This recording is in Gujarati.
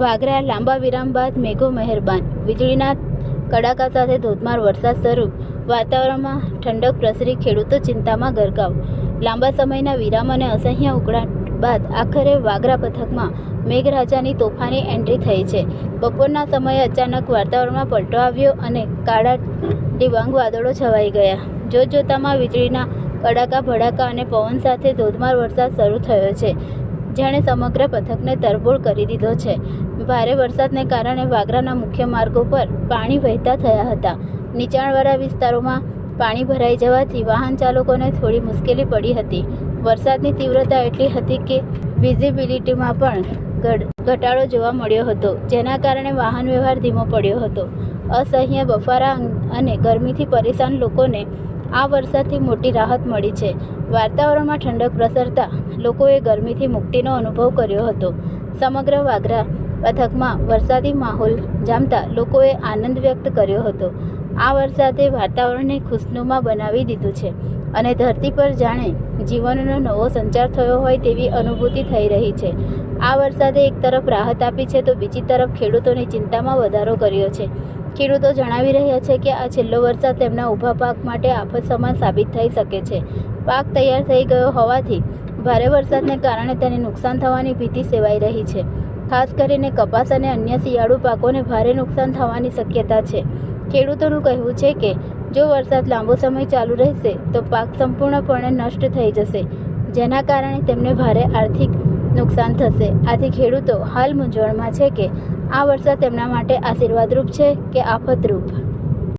વાગરા લાંબા વિરામ બાદ મેઘો મહેરબાન, વીજળીના કડાકા સાથે ધોધમાર વરસાદ શરૂ, વાતાવરણમાં ઠંડક પ્રસરી, ખેડૂતો ચિંતામાં ગરકાવ। લાંબા સમયના વિરામ અને અસહ્ય ઉકળાટ બાદ આખરે વાગરા પંથકમાં મેઘરાજાની તોફાની એન્ટ્રી થઈ છે। બપોરના સમયે અચાનક વાતાવરણમાં પલટો આવ્યો અને કાળા ડિબાંગ વાદળો છવાઈ ગયા। જોતજોતામાં વીજળીના કડાકા ભડાકા અને પવન સાથે ધોધમાર વરસાદ શરૂ થયો છે, જેણે સમગ્ર પંથકને તરબોળ કરી દીધો છે। ભારે વરસાદને કારણે વાગરાના મુખ્ય માર્ગો પર પાણી વહેતા થયા હતા। નીચાણવાળા વિસ્તારોમાં પાણી ભરાઈ જવાથી વાહન ચાલકોને થોડી મુશ્કેલી પડી હતી। વરસાદની તીવ્રતા એટલી હતી કે વિઝિબિલિટીમાં પણ ઘટાડો જોવા મળ્યો હતો, જેના કારણે વાહન વ્યવહાર ધીમો પડ્યો હતો। અસહ્ય બફારા અને ગરમીથી પરેશાન લોકોને આ વરસાદથી મોટી રાહત મળી છે। વાતાવરણમાં ઠંડક પ્રસરતા લોકોએ ગરમીથી મુક્તિનો અનુભવ કર્યો હતો। સમગ્ર વાગરા પંથકમાં વરસાદી માહોલ જામતા લોકોએ આનંદ વ્યક્ત કર્યો હતો। આ વરસાદે વાતાવરણને ખુશનુમા બનાવી દીધું છે અને ધરતી પર જાણે જીવનનો નવો સંચાર થયો હોય તેવી અનુભૂતિ થઈ રહી છે। આ વરસાદે એક તરફ રાહત આપી છે તો બીજી તરફ ખેડૂતોની ચિંતામાં વધારો કર્યો છે। ખેડૂતો જણાવી રહ્યા છે કે આ છેલ્લો વરસાદ તેમના ઊભા પાક માટે આફત સમાન સાબિત થઈ શકે છે। પાક તૈયાર થઈ ગયો હોવાથી ભારે વરસાદને કારણે તેને નુકસાન થવાની ભીતિ સેવાઈ રહી છે। ખાસ કરીને કપાસ અને અન્ય શિયાળુ પાકોને ભારે નુકસાન થવાની શક્યતા છે। ખેડૂતોનું કહેવું છે કે જો વરસાદ લાંબો સમય ચાલુ રહેશે તો પાક સંપૂર્ણપણે નષ્ટ થઈ જશે, જેના કારણે તેમને ભારે આર્થિક નુકસાન થશે। આથી ખેડૂતો હાલ મૂંઝવણમાં છે કે આ વરસાદ તેમના માટે આશીર્વાદરૂપ છે કે આફતરૂપ।